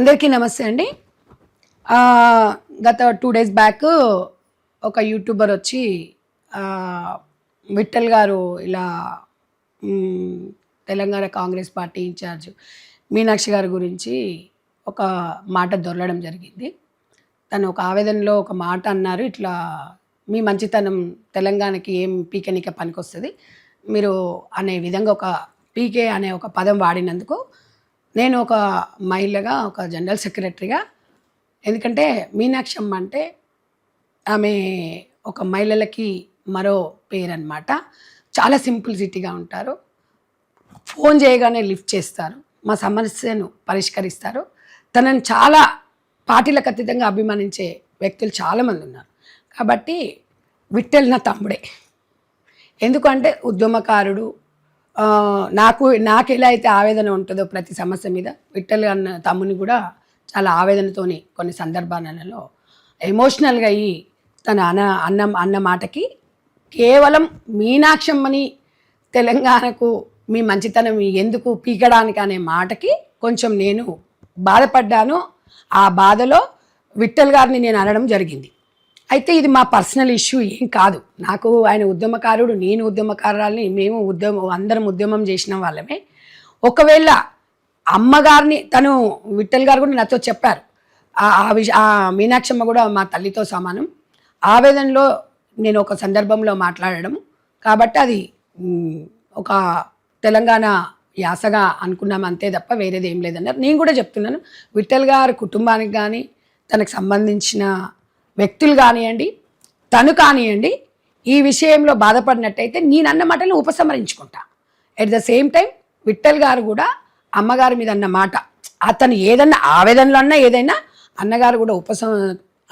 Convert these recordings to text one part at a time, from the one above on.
అందరికీ నమస్తే అండి. గత 2 డేస్ బ్యాక్ ఒక యూట్యూబర్ వచ్చి విఠల్ గారు ఇలా తెలంగాణ కాంగ్రెస్ పార్టీ ఇన్ఛార్జ్ మీనాక్షి గారి గురించి ఒక మాట దొరలడం జరిగింది. తను ఒక ఆవేదనలో ఒక మాట అన్నారు, ఇట్లా మీ మంచితనం తెలంగాణకి ఏం పీకెనిక పనికొస్తుంది మీరు అనే విధంగా ఒక పీకే అనే ఒక పదం వాడినందుకు నేను ఒక మహిళగా, ఒక జనరల్ సెక్రటరీగా, ఎందుకంటే మీనాక్షి అమ్మ అంటే ఆమె ఒక మహిళలకి మరో పేరు అనమాట. చాలా సింప్లిసిటీగా ఉంటారు, ఫోన్ చేయగానే లిఫ్ట్ చేస్తారు, మా సమస్యను పరిష్కరిస్తారు. తనని చాలా పార్టీలకు అతీతంగా అభిమానించే వ్యక్తులు చాలామంది ఉన్నారు. కాబట్టి విఠల్ నా తమ్ముడే. ఎందుకంటే ఉద్యమకారుడు. నాకు ఎలా అయితే ఆవేదన ఉంటుందో ప్రతి సమస్య మీద, విఠల్ అన్న తమ్ముని కూడా చాలా ఆవేదనతోని కొన్ని సందర్భాలలో ఎమోషనల్గా అయ్యి తన అన్న మాటకి కేవలం మీనాక్షమ్మని తెలంగాణకు మీ మంచితనం ఎందుకు పీకడానికి అనే మాటకి కొంచెం నేను బాధపడ్డాను. ఆ బాధలో విఠల్ గారిని నేను అనడం జరిగింది. అయితే ఇది మా పర్సనల్ ఇష్యూ ఏం కాదు. నాకు ఆయన ఉద్యమకారుడు, నేను ఉద్యమకారాలని, మేము అందరం ఉద్యమం చేసిన వాళ్ళమే. ఒకవేళ అమ్మగారిని తను విఠల్ గారు కూడా నాతో చెప్పారు, ఆ మీనాక్షమ్మ కూడా మా తల్లితో సమానం. ఆవేదనలో నేను ఒక సందర్భంలో మాట్లాడడం కాబట్టి అది ఒక తెలంగాణ యాసగా అనుకున్నాం అంతే తప్ప వేరేది ఏం లేదన్నారు. నేను కూడా చెప్తున్నాను, విఠల్ గారి కుటుంబానికి కానీ తనకు సంబంధించిన వ్యక్తులు కానివ్వండి, తను కానివ్వండి, ఈ విషయంలో బాధపడినట్టయితే నేను అన్న మాటలను ఉపసంహరించుకుంటా. At the same time Vithal గారు కూడా అమ్మగారి మీద అన్న మాట, అతను ఏదన్నా ఆవేదనలో అన్నా ఏదైనా అన్నగారు కూడా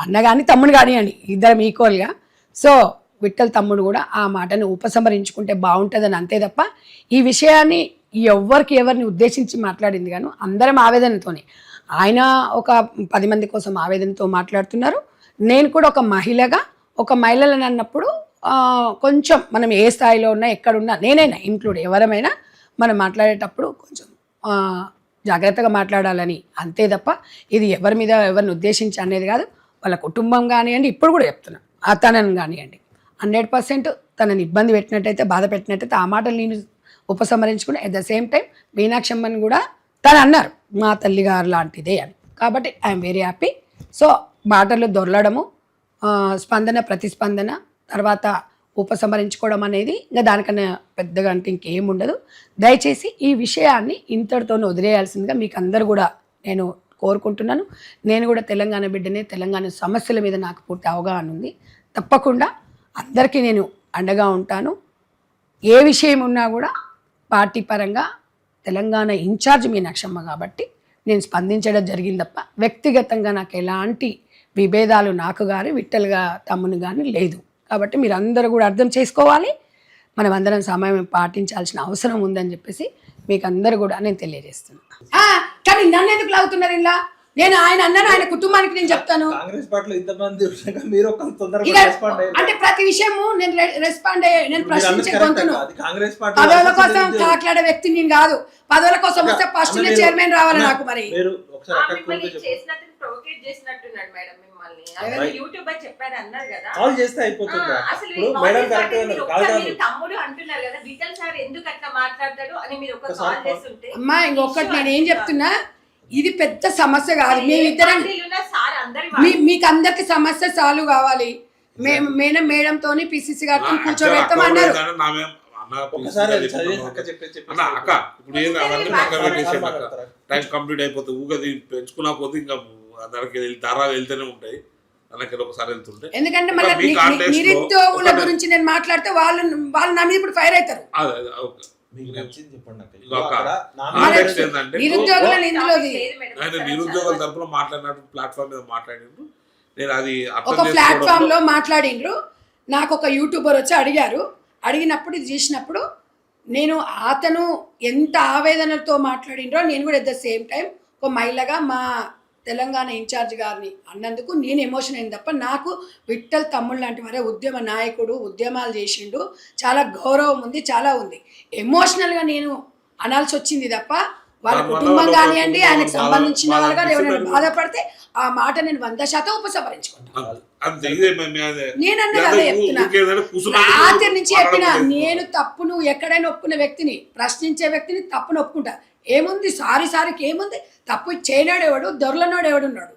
అన్న కానీ తమ్ముడు కానివ్వండి, ఇద్దరం ఈక్వల్గా. సో విఠల్ తమ్ముడు కూడా ఆ మాటను ఉపసంహరించుకుంటే బాగుంటుందని అంతే తప్ప ఈ విషయాన్ని ఎవరిని ఉద్దేశించి మాట్లాడింది గాను అందరం ఆవేదనతోనే. ఆయన ఒక 10 మంది కోసం ఆవేదనతో మాట్లాడుతున్నారు. నేను కూడా ఒక మహిళగా, ఒక మహిళలను అన్నప్పుడు కొంచెం మనం ఏ స్థాయిలో ఉన్నా, ఎక్కడున్నా, నేనైనా ఇంక్లూడ్ ఎవరమైనా మనం మాట్లాడేటప్పుడు కొంచెం జాగ్రత్తగా మాట్లాడాలని అంతే తప్ప ఇది ఎవరిని ఉద్దేశించి అనేది కాదు. వాళ్ళ కుటుంబం కానివ్వండి, ఇప్పుడు కూడా చెప్తున్నా, తనని కానివ్వండి 100% తనని ఇబ్బంది పెట్టినట్టయితే, బాధ పెట్టినట్టయితే ఆ మాటలు నేను ఉపసంహరించుకుని అట్ ద సేమ్ టైం మీనాక్షమ్మని కూడా తను అన్నారు మా తల్లిగారు లాంటిదే అని. కాబట్టి ఐఎమ్ వెరీ హ్యాపీ. సో మాటలు దొరలడము, స్పందన, ప్రతిస్పందన, తర్వాత ఉపసంహరించుకోవడం అనేది ఇంకా దానికన్నా పెద్దగా అంటే ఇంకేముండదు. దయచేసి ఈ విషయాన్ని ఇంతటితో వదిలేయాల్సిందిగా మీకు అందరు కూడా నేను కోరుకుంటున్నాను. నేను కూడా తెలంగాణ బిడ్డనే, తెలంగాణ సమస్యల మీద నాకు పూర్తి అవగాహన ఉంది. తప్పకుండా అందరికీ నేను అండగా ఉంటాను. ఏ విషయం ఉన్నా కూడా పార్టీ పరంగా తెలంగాణ ఇన్ఛార్జ్ మీనాక్షమ్మ కాబట్టి నేను స్పందించడం జరిగింది తప్ప వ్యక్తిగతంగా నాకు ఎలాంటి విభేదాలు నాకు కానీ విఠల్గా తమ్ముని కానీ లేదు. కాబట్టి మీరు అందరూ కూడా అర్థం చేసుకోవాలి, మనం అందరం సమయం పాటించాల్సిన అవసరం ఉందని చెప్పేసి మీకు అందరూ కూడా నేను తెలియజేస్తున్నాను. కానీ నన్ను ఎందుకు లాగుతున్నారు ఇలా? నేను ఆయన అన్నాను, ఆయన కుటుంబానికి నేను చెప్తాను. అంటే ప్రతి విషయము నేను రెస్పాండ్ అయ్యే, నేను ప్రశ్నించే గొంతును. పదవుల కోసం మాట్లాడే వ్యక్తి నేను కాదు. పదవుల కోసం వస్తే ఫస్ట్ చైర్మన్ రావాలి నాకు. మరి అమ్మా ఇంకొకటి నేను ఏం చెప్తున్నా, ఇది పెద్ద సమస్య కాదు. మేమిద్దరం మీకు అందరికి సమస్య సాల్వ్ కావాలి. మేడంతో పిసిసి గారితో కూర్చోబెడతామన్నారు. టైం కంప్లీట్ అయిపోతుంది. ఊగది పెంచుకున్నా పోతే ఇంకా దానికి దారాలు వెళ్తూనే ఉంటాయి. ఒకసారి వెళ్తుంటే ఎందుకంటే మళ్ళీ నిరుద్యోగుల గురించి నేను మాట్లాడితే వాళ్ళు నా మీద ఇప్పుడు ఫైర్ అవుతారు. నిరుద్యోగుల తరపున మాట్లాడినట్టు ప్లాట్ఫామ్ మీద మాట్లాడిండ్రు. నేను అది ఒక ప్లాట్ఫామ్ లో మాట్లాడిండ్రు. నాకు ఒక యూట్యూబర్ వచ్చి అడిగినప్పుడు ఇది చేసినప్పుడు నేను అతను ఎంత ఆవేదనతో మాట్లాడిండ్రో నేను కూడా ఎట్ ద సేమ్ టైం ఒక మహిళగా మా తెలంగాణ ఇన్ఛార్జ్ గారిని అన్నందుకు నేను ఎమోషన్ అయింది తప్ప, నాకు విఠల్ తమ్ముడు లాంటి వారే ఉద్యమ నాయకుడు, ఉద్యమాలు చేసిండు, చాలా గౌరవం ఉంది, చాలా ఉంది. ఎమోషనల్గా నేను అనాల్సి వచ్చింది తప్ప వాళ్ళ దానివల్ల కుటుంబం వాళ్ళ కానివ్వండి కుటుంబం ఆయనకు సంబంధించిన బాధ వాళ్ళు కానీ ఎవరైనా అనిపిస్తే బాధపడితే ఆ మాట నేను 100% ఉపసంహరించుకుంటాను. అంతే ఇదే మేము అదే నేను అన్నది అదే చెప్తున్నా. ఊరికేదైనా కూర్చున్నట్టు రాత్రి నుంచి చెప్పిన మాట్లాడకూడదు. నేను తప్పు నువ్వు ఎక్కడైనా ఒప్పుకునే వ్యక్తిని, ప్రశ్నించే వ్యక్తిని తప్పును ఒప్పుకుంటా. ఏముంది సారీకి ఏముంది? తప్పు చేయనాడు ఎవడు, దొరలనాడు ఎవడున్నాడు.